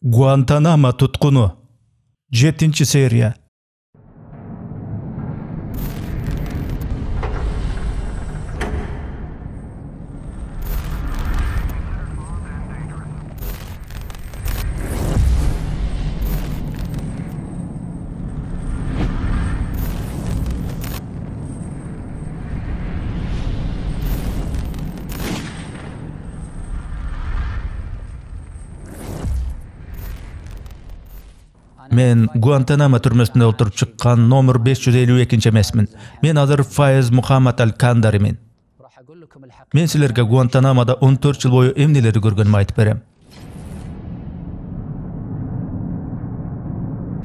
Guantanamo tutkunu 7-seriya. Men Guantanamo türmesinde oturup çıkan nomor 552 emesmin. Men hazır Faiz Muhammad Al-Kandarimin. Men sizlerge Guantanamo'da 14 yıl boyu emneleri görgönümü aytıp berem.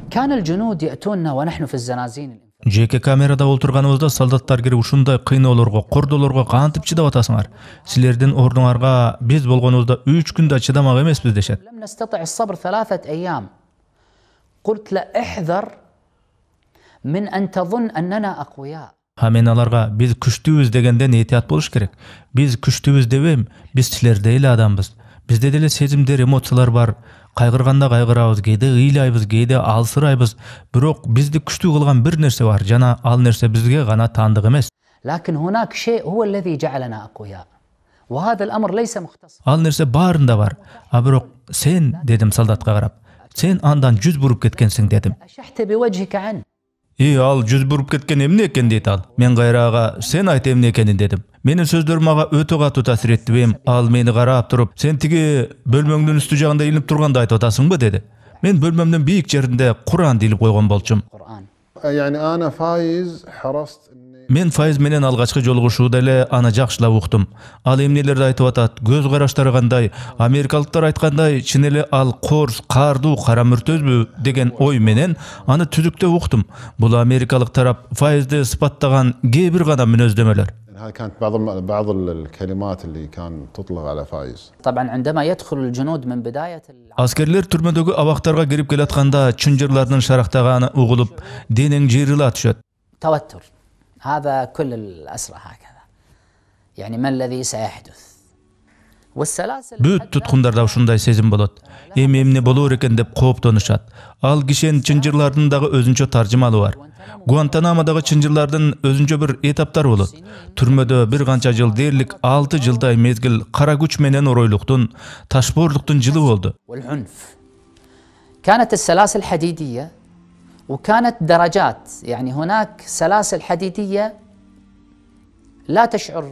كان الجنود يأتوننا ونحن في الزنازين. Jeke kamerada olturganыбызda солдаттар келип ушундай кыйноолорго, кордолорго кантип чыдап атасыңар? Силердин ордуңарга биз болгонубузда 3 күндө чыдамак эмеспиз дешет. لم نستطع الصبر 3 أيام. قلت لا احذر من أن تظن أننا أقوياء. Мен аларга биз күчтүүбүз дегенден этият болуш керек. Биз күчтүүбүз дебем, биз силердей эле адамбыз. Бизде деле сезимдер, эмоциялар бар. Кайгырганда кайгырабыз, кээде ыйлайбыз, кээде алсырайбыз. Бирок бизди күчтүү кылган бир нерсе бар, жана ал нерсе бизге гана таандык эмес. لكن هناك شيء هو الذي جعلنا أقوياء. وهذا الأمر ليس مختص. Ал нерсе баарында бар. Бирок сен, дедим солдатка карап, сен андан жүз буруп кеткенсиң дедим. أشحت بوجهك عنه. Ал жүз буруп кеткен эмне экен дейт ал. Мен кайрага сен айт эмне экенин дедим. Менин сөздөрүм ага өтө катуу таасир этти. Ал мени карап туруп, сен тиги бөлмөңдүн үстү жагында илинип турганда айтып атасыңбы деди. Мен бөлмөмдүн бийик жеринде Кур'ан илип койгон болчумун. يعني أنا فايز حرصت Мен Файыз менен алгачкы жолугушууда эле аны жакшылап уктум. Ал эмнелерди айтып атат, көз караштары кандай, америкалыктар айткандай, чын эле ал корс, каардуу, кара мүртөзбү деген ой менен аны түзүктөп уктум. Бул америкалык тарап Файызды сыпаттаган кээ бир гана мүнөздөмөлөр. هاي كانت بعض الكلمات اللي كان تطلق على فايز. طبعا عندما يدخل الجنود من بداية Аскерлер түрмөдөгү абактарга кирип келатканда чынжырлардын шарактаганы угулуп, денең жыйрыла түшөт. توتر. هذا كل الأسرى هكذا. يعني ما الذي سيحدث؟ والسلاسل Бүт туткундарда ушундай сезим болот. Эмне болор экен деп кооптонушат. Ал кишен чынжырлардын дагы өзүнчө таржымалы бар. Гуантанамодагы чынжырлардын өзүнчө бир этаптары болот. Түрмөдө бир канча жыл дээрлик 6 жылдай мезгил кара күч менен оройлуктун, ташборлуктун жылы болду. والعنف. كانت السلاسل حديدية وكانت درجات. يعني هناك سلاسل حديدية لا تشعر.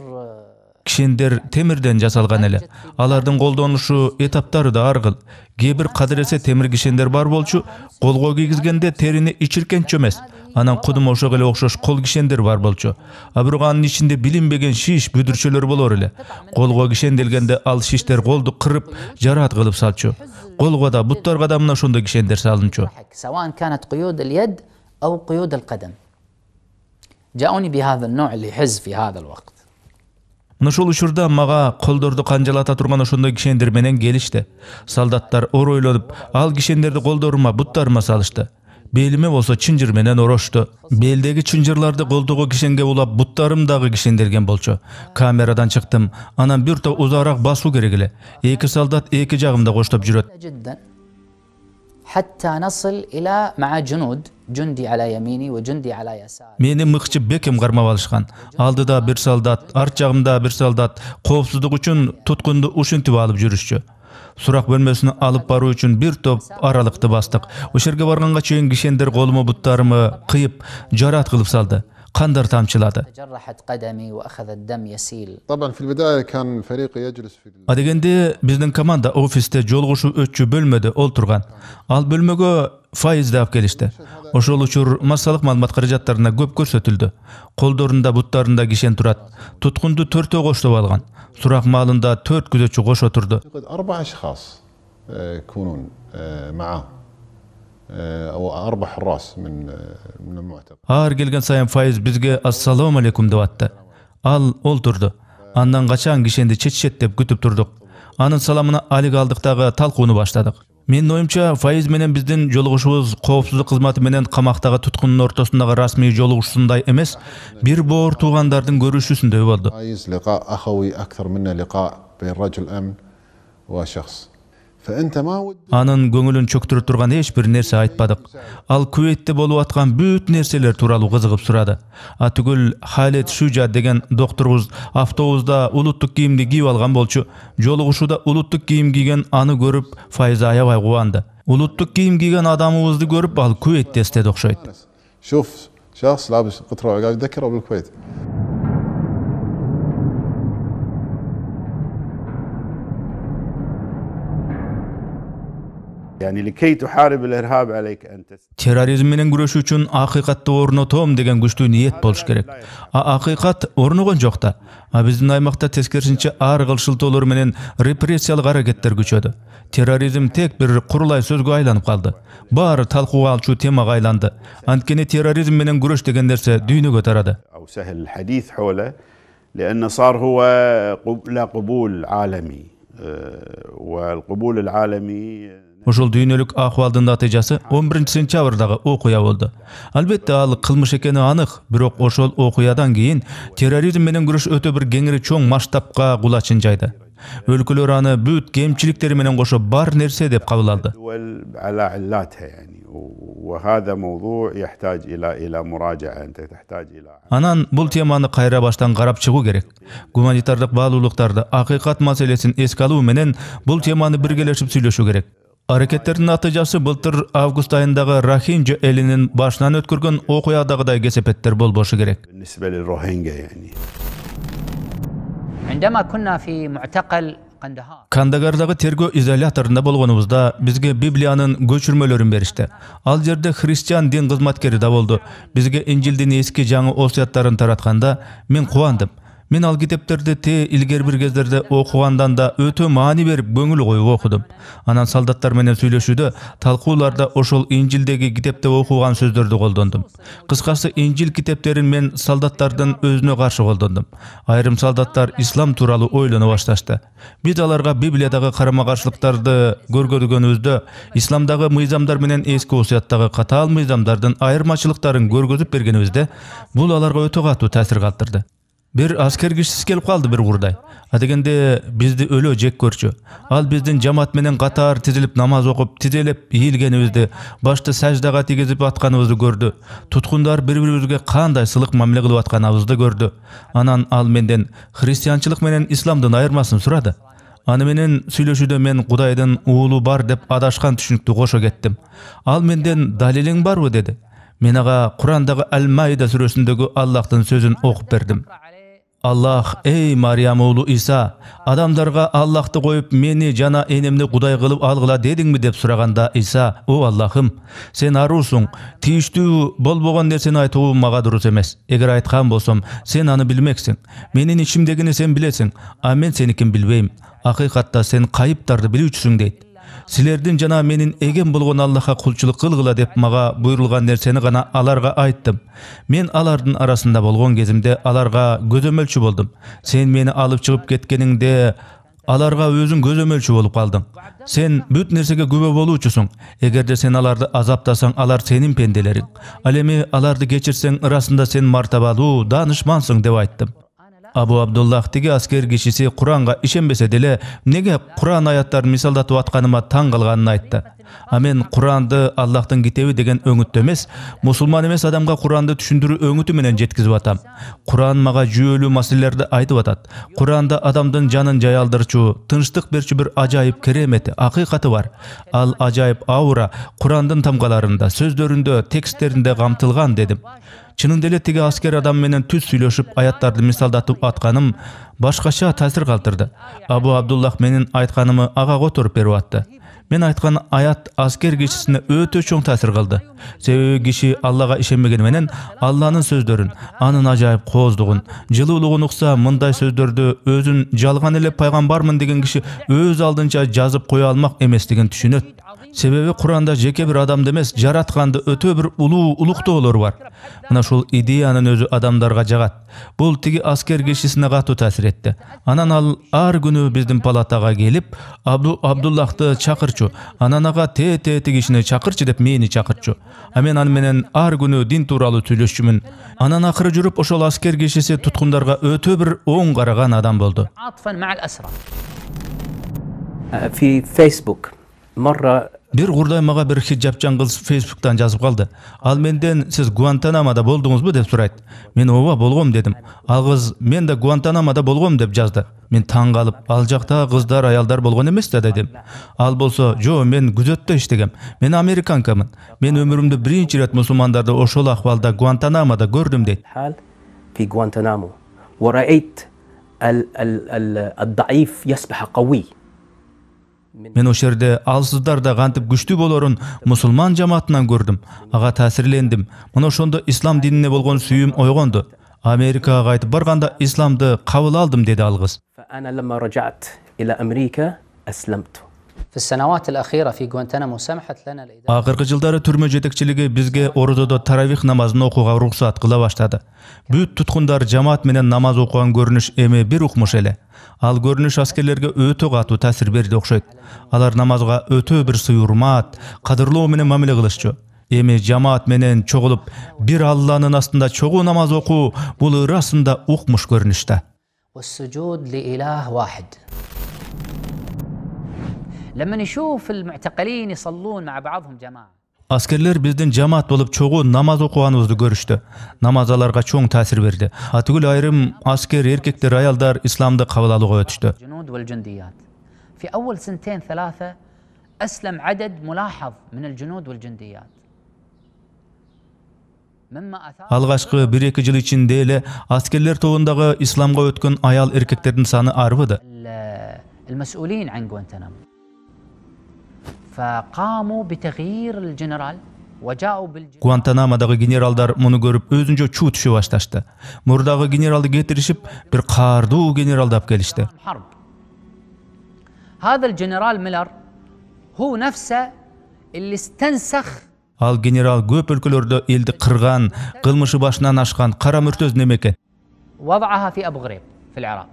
Кишендер темирден жасалган эле. Алардын колдонушу этаптары да ар кыл. Кээ бир кадыресе темир кишендер бар болчу, колго кийгизгенде терини ичиркенчө эмес. Анан кудум ошого эле окшош кол кишендер бар болчу. Бирок анын ичинде билинбеген шиш, бүдүрчөлөр болор эле. Колго кишенделгенде ал шиштер колду кырып, жараат кылып салчу. Колго да, буттарга да мына ошондой кишендер салынчу. سواء كانت قيود اليد أو قيود القدم. جاءوني بهذا النوع اللي يحز في هذا الوقت. Ошол учурда мага колдорду канжалата турган ошондой кишендер менен келишти. Солдаттар оройлонуп, ал кишендерди колдорума, буттарыма салышты. Белиме болсо чынжыр менен орошту. Белдеги чынжырларды колдого кишенге улап, буттарым дагы кишенделген болчу. Камерадан чыктым. Анан бир топ узараак басуу керек эле. Эки солдат эки жагымда коштоп жүрөт. جدا حتى نصل إلى مع جنود جندي على يميني وجندي على يساري. Мени мыкчы бекем кармап алышкан. Алдыда бир солдат, арт жагымда бир солдат коопсуздук үчүн туткунду ушинтип алып жүрүшчү. Сурак бөлмөсүнө алып баруу үчүн бир топ аралыкты бастык. Ошол жерге барганга чейин кишендер колума буттарымы кыйып, жараат кылып салды. Кандар тамчылады. تجرحت قدمي وأخذ الدم يسيل. طبعا في البداية كان الفريق يجلس في Адегенде биздин команда офисте жолугушуу өтчү бөлмөдө олтурган. Ал бөлмөгө Файызды алып келишти. Ошол учур массалык маалымат каражаттарына көп көрсөтүлдү. Колдорунда, буттарында кишен турат. Туткунду 4 коштоп алган. Сурак маалында 4 күзөтчү кошо турду. 4 أشخاص يكونون معه أو 4 حراس من المعتقل. Ар келген сайын Файыз бизге ассалам алейкум деп атты. Ал олтурду. Андан качан кишенди четишет деп күтүп турдук. Анын саламына алик алдык дагы талкууну баштадык. Менин оюмча Файыз менен биздин жолугушубуз коопсуздук кызматы менен камактагы туткундун ортосундагы расмий жолугушуусундай эмес, бир боор туугандардын көрүшүүсүндөй болду. فايز لقاء أخوي أكثر منه لقاء بين رجل أمن وشخص. فأنت ما ودك Анын көңүлүн чөктүрүп турган эч бир нерсе айтпадык. Ал Куветте болуп аткан бүт нерселер тууралуу кызыгып сурады. Түгүл Халет Шужа деген докторубуз автобуста улуттук кийимди кийип алган болчу. Жолугушууда улуттук кийим кийген аны көрүп Файза аябай кубанды. Улуттук кийим кийген адамыбызды көрүп ал Куветте эстеди окшойт. شوف شخص لابس قطرة قاعد يذكره بالكويت. يعني لكي تحارب الإرهاب عليك أن Terrorizm менен күрөшүү үчүн акыйкатты орнотом деген күчтүү ниет болуш керек. Акыйкат орногон жок да. Биздин аймакта тескерисинче ар кыл шылтоолор менен репрессиялык аракеттер күчөдү. Терроризм тек бир курулай сөзгө айланып калды. Баары талкууга алчу темага айланды. Анткени терроризм менен күрөш деген нерсе дүйнөгө тарады. أو سهل الحديث حوله لأن صار هو لا قبول عالمي والقبول العالمي Ошол дүйнөлүк акыбалдын натыйжасы 11-сентябрдагы окуя болду. Албетте ал кылмыш экени анык, бирок ошол окуядан кийин терроризм менен күрөш өтө бир кеңири чоң масштабка кулачын жайды. Өлкөлөр аны бүт кемчиликтери менен кошо бар нерсе деп кабыл алды. دول على علاتها يعني وهذا موضوع يحتاج إلى مراجعة أنت تحتاج إلى Анан бул теманы кайра баштан карап чыгуу керек. Гуманитардык баалуулуктарды, акыйкат маселесин эске алуу менен бул теманы биргелешип сүйлөшүү керек. Аракеттердин натыйжасы былтыр август айындагы Рохинджа элинин башынан өткөргөн окуядагыдай кесепеттер болбошу керек. بالنسبة للروهينجا يعني عندما كنا في معتقل قندهار Кандагардагы тергөө изоляторунда болгонубузда бизге Библиянын көчүрмөлөрүн беришти. Ал жерде христиан дин кызматкери да болду. Бизге Инжилдин эски жаңы осуяттарын таратканда мен кубандым. Мен ал китептерди илгер бир кездерде окугандан да өтө маани берип көңүл коюп окудум. Анан солдаттар менен сүйлөшүүдө, талкууларда ошол Инжилдеги китепте окуган сөздөрдү колдондум. Кыскасы Инжил китептерин мен солдаттардын өзүнө каршы колдондум. Айрым солдаттар ислам тууралуу ойлоно башташты. Биз аларга Библиядагы карама-каршылыктарды көргөзгөнүбүздө, исламдагы мыйзамдар менен эски осуяттагы катаал мыйзамдардын айырмачылыктарын көргөзүп бергенибизде, бул аларга өтө катуу таасир калтырды. Bir asker kişisi gelip kaldı bir kurday. Adegende bizdi ölü jek körçü. Al bizdin jamaat menen katar tizilip namaz okup tizelep ийilgenibizdi, başta sajdaga tigizip atkanыбызды gördü. Tutkundar bir-birimizге kандай сылык мамиле кылып атканыбызды gördü. Anan al menden hristiyançılık menen islamdын айырмасын сурады. Аны менен сүйлөшүүдө мен Кудайдын уулу бар деп адашкан түшүнүктү кошо кеттим. Ал менден далилиң барбы деди. Мен ага Курандагы Ал-Майда сүрөсүндөгү Аллахтын сөзүн окуп бердим. Аллах, ey Мариям уулу Иса, адамдарга Аллахты коюп мени жана энемди Кудай кылып алгыла дедиңби деп сураганда Иса, о Аллахым, сен аруусуң, тийиштүү болбогон нерсени айтуу мага дурус эмес. Эгер айткан болсом, сен аны билмексиң. Менин ичимдегини сен билесиң, а мен сеникин билбейм. Акыйкатта сен кайыптарды билүүчүсүң дейт. Силердин жана менин эген болгон Аллахка кулчулук кылгыла деп мага буйрулган нерсени гана аларга айттым. Мен алардын арасында болгон кезимде аларга көзөмөлчү болдум. Сен мени алып чыгып кеткениңде аларга өзүң көзөмөлчү болуп калдың. Сен бүт нерсеге күбө болуучусуң. Эгерде сен аларды азаптасаң, алар сенин пенделериң. Ал эми аларды кечирсең, ырасында сен мартабалуу, даанышмансың деп айттым. Абу Абдуллах тиги аскер кишиси Куранга ишенбесе деле, неге Куран аяттарын мисалдатып атканыма таң калганын айтты. А мен Куранды Аллахтын китеби деген өңүттө эмес, мусулман эмес адамга Куранды түшүндүрүү өңүтү менен жеткизип атам. Куран мага жүйөлүү маселелерди айтып атат. Куранда адамдын жанын жаялдырчу, тынчтык берчү бир ажайып керемети, акыйкаты бар. Ал ажайып аура Курандын тамгаларында, сөздөрүндө, тексттеринде камтылган дедим. Чынында эле тиги аскер адам менен түз сүйлөшүп аяттарды мисалдатып атканым башкача таасир калтырды. Абу Абдуллах менин айтканымы ага которуп берип атты. Мен айткан аят аскер кишисине өтө чоң таасир кылды. Себеби киши Аллага ишенбегени менен Алланын сөздөрүн, анын ажайып кооздугун, жылуулугун укса, мындай сөздөрдү өзүн жалган эле пайгамбармын деген киши өз алдынча жазып кое алмак эместигин түшүнөт. Себеби Куранда жеке бир адамды эмес, жаратканды өтө бир улуу улуктоолор бар. Мына ушул идеянын өзү адамдарга жагат. Бул тиги аскер кишисине катуу таасир этти. Анан ал ар күнү биздин палатага келип, Абдуллахты чакырчу, анан ага тете кишини чакырчы деп мени чакырчу. А мен аны менен ар күнү дин тууралуу сүйлөшчүмүн. Анан акыры жүрүп ошол аскер кишиси туткундарга өтө бир оң караган адам болду. في فيسبوك مرة Bir qurday maga bir hijabchan qız Facebook'tan жазып kaldı. Al menden siz Guantanamo'da boldunuzmu dep surayt. Men ova bolgom dedim. Al kız men de Guantanamo'da bolgom dep жазды. Men taң kalıp al jakta kızlar ayaldar bolgon emes de dedim. Al bolsa jo men күзөттө иштегем. Men Amerikankamın. Men ömrümde birinci ret musulmandardı oşol ahvalda Guantanamo'da gördüm deyt. حال في غوانتنامو ورأيت الضعيف يصبح قوي. Men o şerde alsızlarda gantip güçlü bolorun musulman jamaatынан gördüm. Aga tasirlendim. Mına ошондо İslam dinine bolgon sүйüm oygondu. Amerikага kaytıp barganda İslamды kabul aldım dedi al kız. فأنا لما رجعت إلى أمريكا أسلمت. في السنوات الأخيرة في غوانتنامو سمحت لنا الإدارة Akırkı жылдары түрмө жетекчилиги bizge orozodo taravih namazын окууга уруксат кыла баштады. Бүт туткундар жамаат менен намаз окуган көрүнүш эми бир укмуш эле. Ал көрүнүш аскерлерге өтө катуу таасир берди окшойт. Алар намазга өтө бир суюрмат, кадырлоо менен мамиле кылышчу. Эми жамаат менен чогулуп бир Алланын астында чогуу намаз окуу бул ырасында укмуш көрүнүштө. والسجود لإله واحد. لما نشوف المعتقلين يصلون مع بعضهم جماعة. Askerler bizdin jamaat bolup çogуу namaz okuганыбызды görüştü. Namaz alarga çoğun taasir berdi. Atygül ayrım asker erkekler ayaldar İslamды kabul alууга ötüştü. الجنود والجنديات. في أول سنتين ثلاثة أسلم عدد ملاحظ من الجنود والجنديات. مما أثار Algaçkı 1-2 yıl içinde ele askerler тобундагы İslamga ötkөн ayal erkeklerдің sany arbydy. المسؤولين عن غوانتنامو. فقاموا بتغيير الجنرال وجاءوا بالجنرال. Guantanamo'dagı generalдар muну görüp özünce çuu düşe başlaştı. Murdagı generalды getirişip bir karduu generalды ap gelişti. حرب. هذا الجنرال ميلر هو نفسه اللي استنسخ Al general köp өлkөлөрдө eldi kırgan, kılmışı başынан aşkan kara mürtöz nemeken. وضعها في أبو غريب في العراق.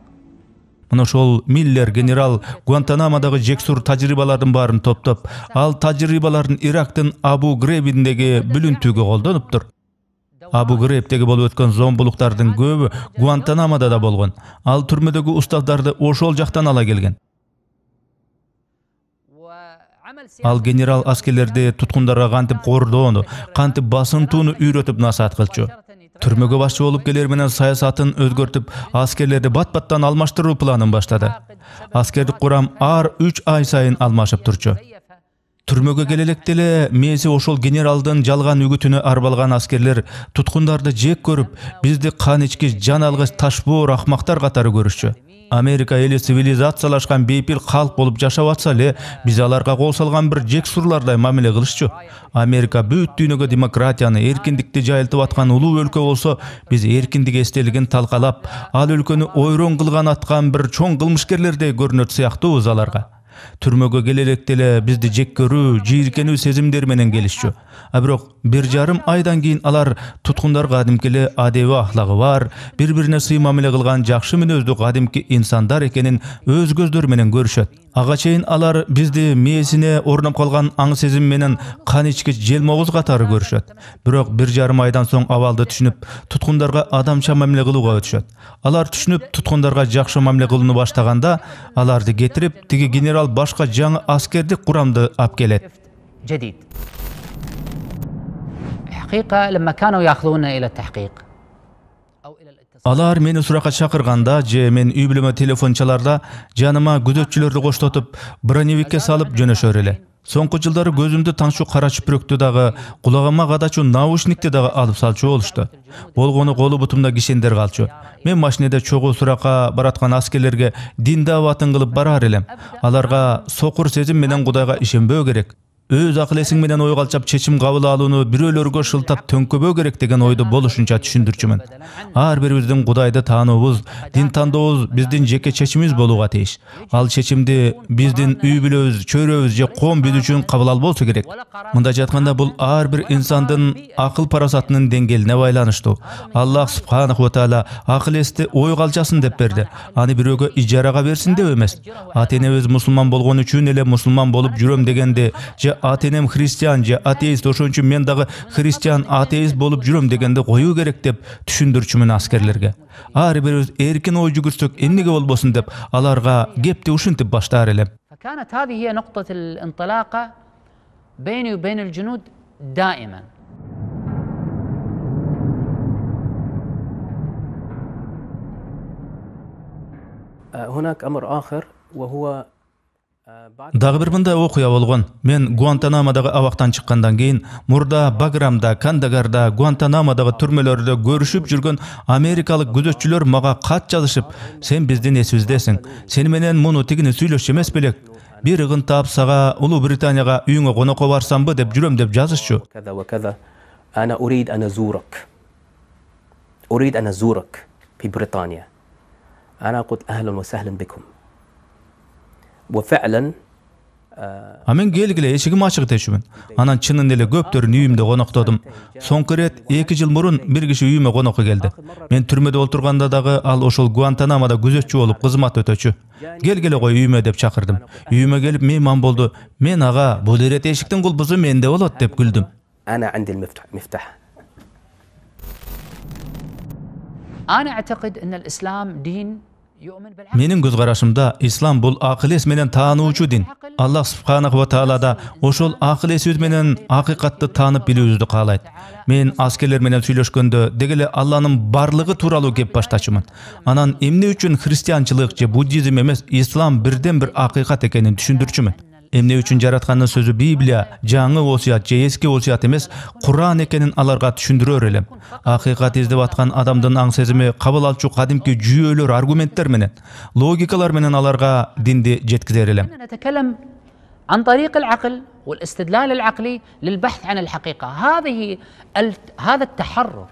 Mına şol Miller general Guantanamo'dagı jeksur tajribalardan barın toptop, al tajribaların Iraktın Abu Ghraib'indeki bülüntüge koldanıptır. Abu Ghraib'deki bolup ötken zombuluklardan köbü Guantanamo'da da bolgon. Al türmedeki ustazdарды oşol jaktan ala gelgen. Al general askerlerdi tutkundarga kantip kordoonu, kantip basıntuunu üretip nasihat kılçu. Türmöge başçı olup geler menen sayasatın özgörtüp askerlerdi bat-battan almaştırуу planın başladı. Askerlik kuram ar 3 ay sayın almaşıp turçu. Türmöge gelelekdele mesi oşol generaldın jalgan ügütünü arbalgan askerler tutkundardı jek görüp bizdi kan içki jan algıç taşboor ahmaktar katары görüşçü. Amerika eli sivilizatsiyalaşkan beypil halk bolup yaşap atsa ele biz alarga kol salgan bir jeksurlarday mamile kılışçu. Amerika büyük dünyöge demokratiyany, erkindikti jayıltıp atkan uluu өлkө bolsa biz erkindik esteligin talkalap, al өлkөнü oyron kılgan atkan bir çoğun kılmışkerlerde görünöt siyahtubuz alarga. Türmöge gelelekdele bizdi jek görүү, jiyirkenүү sezimderi menen gelişçü. Birok 1,5 aydan keyin alar tutkunдар kadimkile adebi ahlagı var, bir-birine sый mamile kılgan jakşı minözdü kadimki insanдар ekenin öz gözдөр menen görüşöt. Aga çeyin alar bizdi miyesine ornap kalgan aң sezim menen kan içki jelmoğuz katары görüşöt. Birok 1,5 aydan soň avaldy түшүnüp tutkundarga adamça mamile kılууga ötüşöt. Alar түшүnüp tutkundarga jakşı mamile kılууну baştaganda alardı getirip tigi general başka жаңы askerdik kuramды ap kelet. جديد. حقيقة لما كانوا يأخذونا إلى التحقيق أو إلى الاتصال. Alar meni suraka çakırganda je men үй бүлөмө telefon çalarda janıma güzötçülөрдү koştotup bronyevikке salıp jönöşөр ele. Soňky жылдары gözümdü taňşu kara çüpüröktü dagı, kulağıma gadaçu naушникти dagı alıp salçı oluştu. Bolgonu kolu butumda gişender galçu. Men maşinede çoğu suraka baratkan askerlerge din davatın kılıp barar elem. Alarga sokur sezim menen Kudayga işenbөө gerek. Öz akıl esiň menen oygalçap çeçim kabul alууну biröөлөрgө şıltap tönkөbөө gerek degen oydu boluşunça түшүndүрчүмүn. Ar biribizdiň Kudaydy taanoobuz, din tandoobuz bizdin jeke çeçimiz bolууga teş. Al çeçimdi bizdin üý bülebiz, çöýrebüz je kom biz üçin kabul albolsa gerek. Mында jatkanda bul ar bir insandyn akıl parasatynyň dengeline baýlanışdy. Allah subhanahu wa taala akıl esti oygalçasyn dep berdi. Ani biröөгө ijaraga bersin dep emes. Atenebиz musulman bolgon üçin ele musulman bolup jürem degende je atenem hristiyan je ateist oşon üçin men dagı hristiyan ateist bolup jürem degende koyuu gerek dep түшүндүрчүмүn askerlerge. Ar biribиz erkin oy jügürsök ennige bolbosun dep alarga gepti uşuntip başlar elem. فكانت هذه هي نقطة الانطلاقة بيني وبين الجنود دائما. هناك أمر آخر وهو Дагы бир мындай окуя болгон. Мен Гуантанамодагы абактан чыккандан кийин мурда Баграмда, Кандагарда, Гуантанамодагы түрмөлөрдө көрүшүп жүргөн америкалык күзөтчүлөр мага кат жазышып, "Сен биздин эсибиздесиң. Сени менен муну тигини сүйлөшчү эмес белек. Бир ыгын таап сага Улуу Британияга үйүңө конокко барсамбы" деп жүрөм деп жазышчу. كذا وكذا أنا أريد أن أزورك أريد أن أزورك في بريطانيا. أنا قلت أهلا وسهلا بكم. وفعلا Мен келгиле эшигим ачык дечүмүн. Анан чынын эле көптөрүн үйүмдө коноктодум. Соңку ирет 2 жыл мурун бир киши үйүмө конокко келди. Мен түрмөдө отурганда дагы ал ошол Гуантанамода күзөтчү болуп кызмат өтөчү. Келгиле кой үйүмө деп чакырдым. Үйүмө келип мейман болду. Мен ага бул ирет эшиктин кулбусу менде болот деп күлдүм. أنا عندي المفتاح. أنا أعتقد أن الإسلام دين يؤمن بالعقل. Менин көз карашымда ислам бул акыл эс менен таануучу дин. Аллах субханаху ва таала да ошол акыл эсибиз менен акыйкатты таанып билүүбүздү каалайт. Мен аскерлер менен сүйлөшкөндө дегеле Алланын барлыгы тууралуу кеп баштачумун. Анан эмне үчүн христианчылык же буддизм эмес ислам бирден бир акыйкат экенин түшүндүрчүмүн. Эмне үчүн жараткандын сөзү Библия, жаңы осуят же эски осуят эмес, Куран экенин аларга түшүндүрөр элем. Акыйкат издеп аткан адамдын аң сезими кабыл алчу кадимки жүйөлөр, аргументтер менен, логикалар менен аларга динди жеткизер элем. نتكلم عن طريق العقل والاستدلال العقلي للبحث عن الحقيقة. هذا التحرر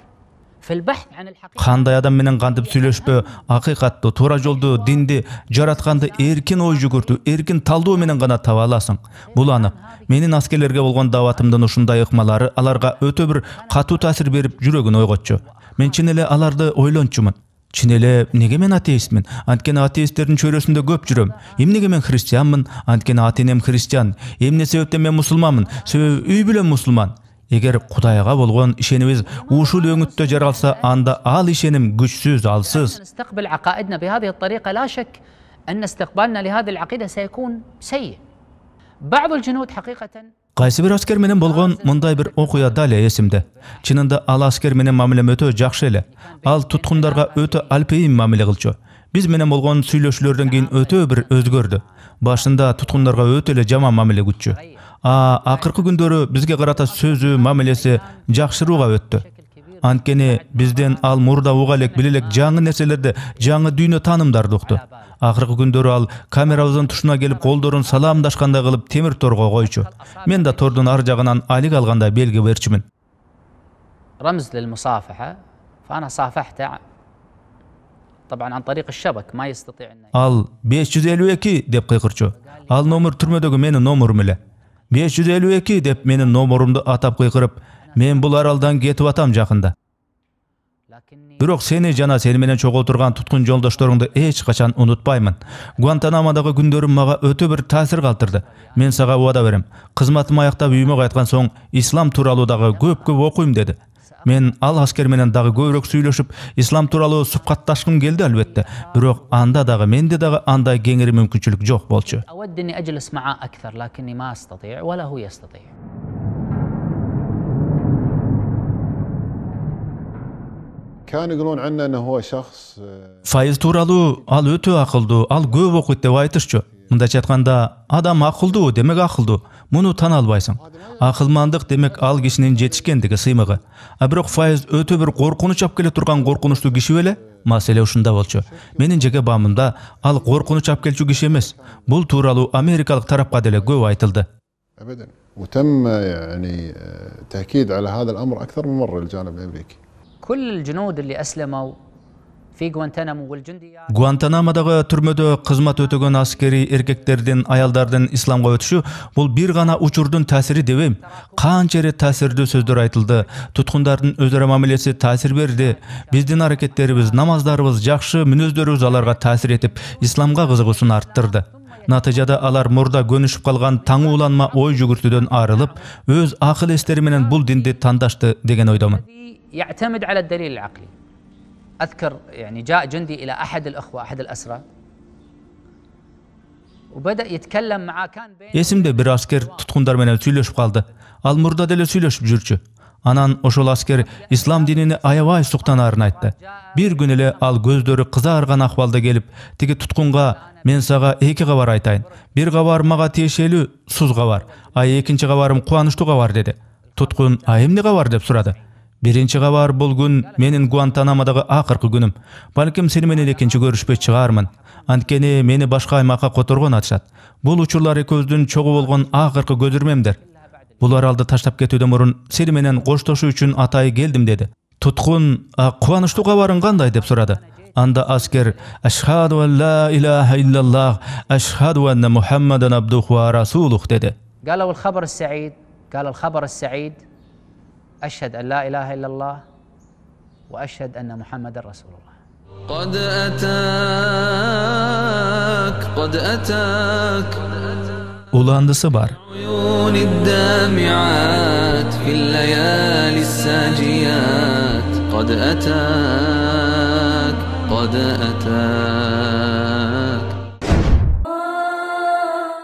في البحث عن الحقيقة. Кандай адам менен кантип сүйлөшпө, акыйкатты, туура жолду, динди, жаратканды эркин ой жүгүртүү, эркин талдоо менен гана таба аласың. Бул анык. Менин аскерлерге болгон дааватымдын ушундай ыкмалары аларга өтө бир катуу таасир берип жүрөгүн ойготчу. Мен чын эле аларды ойлончумун. Чын эле неге мен атеистмин? Анткени атеисттердин чөйрөсүндө көп жүрөм. Эмнеге мен христианмын? Анткени ата-энем христиан. Эмне себептен мен мусулманмын? Себеби үй бүлөм мусулман. Эгер Кудайга болгон ишенибиз ушул өңүттө жаралса, анда ал ишеним күчсүз, алсыз. نستقبل عقائدنا بهذه الطريقة لا شك أن استقبالنا لهذه العقيدة سيكون سيء. بعض الجنود حقيقة Кайсы бир аскер менен болгон мындай бир окуя дале эсимде. Чынында ал аскер менен мамилем өтө жакшы эле. Ал туткундарга өтө алпейим мамиле кылчу. Биз менен болгон сүйлөшүүлөрдөн кийин өтө бир өзгөрдү. Башында туткундарга өтө эле жаман мамиле күтчү. Акыркы күндөрү бизге карата сөзү, мамилеси жакшырууга өттү. Анткени бизден ал мурда уга элек, биле элек жаңы нерселерди, жаңы дүйнө таанымдарды укту. Акыркы күндөрү ал камерабыздын тушуна келип колдорун саламдашкандай кылып темир торго койчу. Мен да тордун ар жагынан алик алгандай белги берчүмүн. رمز للمصافحة فأنا صافحته طبعا عن طريق الشبك ما يستطيع أن Ал 552 деп кыйкырчу. Ал номер түрмөдөгү менин номурум эле. 552 деп менин номурумду атап кыйкырып, мен бул аралдан кетип атам жакында. Бирок сени жана сени менен чогуу турган туткун жолдошторуңду эч качан унутпаймын. Гуантанамодагы күндөрүм мага өтө бир таасир калтырды. Мен сага убада берем. Кызматымды аяктап үйүмө кайткан соң ислам тууралуу дагы көп окуйм деди. Мен ал аскер менен дагы көбүрөөк сүйлөшүп, ислам тууралуу сухбатташкым келди албетте. Бирок анда дагы менде дагы андай кеңири мүмкүнчүлүк жок болчу. أود أني أجلس معه أكثر لكني ما أستطيع ولا هو يستطيع. كانوا يقولون عنه انه هو شخص Файыз тууралуу ал өтө акылдуу, ал көп окуйт деп айтышчу. Мындайча айтканда, адам акылдуу, демек акылдуу. Муну тана албайсың. Акылмандык демек ал кишинин жетишкендиги, сыймыгы. Бирок Файыз өтө бир коркунуч алып келе турган коркунучтуу киши беле? Маселе ушунда болчу. Менин жеке баамымда ал коркунуч алып келчү киши эмес. Бул тууралуу америкалык тарапка деле көп айтылды. ابدا وتم يعني تاكيد على هذا الامر اكثر من مره للجانب الامريكي. كل الجنود اللي أسلموا في غوانتنامو والجنديات Гуантанамодагы түрмөдө кызмат өтөгөн аскери эркектердин, аялдардын исламга өтүшү бул бир гана учурдун таасири дебейм. Канча ирет таасирдүү сөздөр айтылды. Туткундардын өз ара мамилеси таасир берди. Биздин аракеттерибиз, намаздарыбыз, жакшы мүнөздөрүбүз аларга таасир этип, исламга кызыгуусун арттырды. Натыйжада алар мурда көнүшүп калган таңууланма ой жүгүртүүдөн арылып, өз акыл эстери менен бул динди тандашты деген ойдомун. يعتمد على الدليل العقلي. أذكر يعني جاء جندي إلى أحد الأخوة أحد الأسرى وبدأ يتكلم معاه كان بين Esimde bir asker tutkundar menен süйлöşüp kaldı. Al murda dele süйлöşüp жүрчү. Anan oşol asker İslam dinini ayabay suktanaарын aytты. Bir gün ele al gözdörü kızargan ahvalda gelip, tigi tutkunga men saga 2 gabar aytayın. Bir gabar maga tiyешелүү suz gabar, ay ekinci gabarım kuanычтуу gabar dedi. Tutkun ay emне gabar dep suradı. Birinci gabar bul gün menin Guantanamodagı akırkı günüm. Balkim seni menen ekinci görüşpey çıgarmın. Antkeni meni başka aymaka kotorgon atışat. Bul uçurlar ekөөздүн çoğu bolgon akırkı gözürmemdir. Bular aldı taşlap ketүүдөн murun seni menen koştoşуу үчүn atayı geldim dedi. Tutkun kuanычтуу gabarың kандай dep suradı. Anda asker Eşhadu en la ilahe illallah eşhadu enne Muhammeden abduhu ve rasuluh dedi. قالوا الخبر السعيد قال الخبر السعيد أشهد أن لا إله إلا الله وأشهد أن محمد رسول الله. قد أتاك Ulandısı var. عيون الدامعات في الليالي الساجيات قد أتاك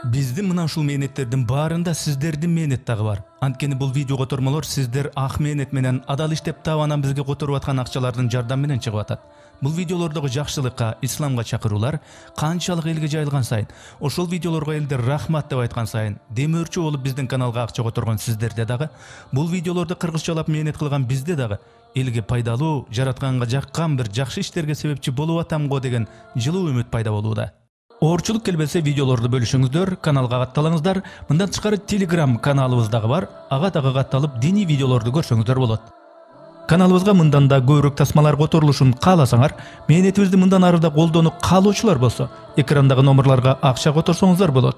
Bizdi mına şul mehnetlerden barında sizlerдің mehnet dağı var. Antkeni bul video kotormalar sizler ah mehnet menen adal iштеп tabanan bizge kotorup atkan akçalardan jardam menen çıkıp atat. Bul videolardagı жақшылыкка, исламга чакыруулар канчалык элге жайылган сайын, ошол видеолорго элдер рахмат деп айткан сайын, демөөрчү болуп биздин каналга акча которгон сиздерде дагы, бул видеолорду кыргызчалап мехнет кылган бизде дагы элге пайдалуу, жаратканга жаккан бир жакшы иштерге себепчи болуп атам го деген жылуу үмүт пайда болууда. Оорчулук келбесе видеолорду бөлүшүңүздөр, каналга катталыңыздар. Мындан тышкары Telegram каналыбыз дагы бар. Ага дагы катталып дини видеолорду көрсөңүздөр болот. Каналыбызга мындан да көбүрөөк тасмалар которулушун кааласаңар, мехнетибизди мындан ары да колдонуп калуучулар болсо, экрандагы номерларга акча которсоңуздар болот.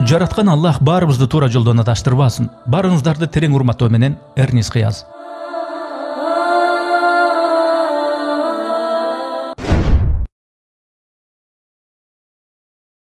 Жараткан Аллах баарыбызды туура жолдон адаштырбасын. Барыңыздарды терең урматтоо менен Эрнис Кыяз.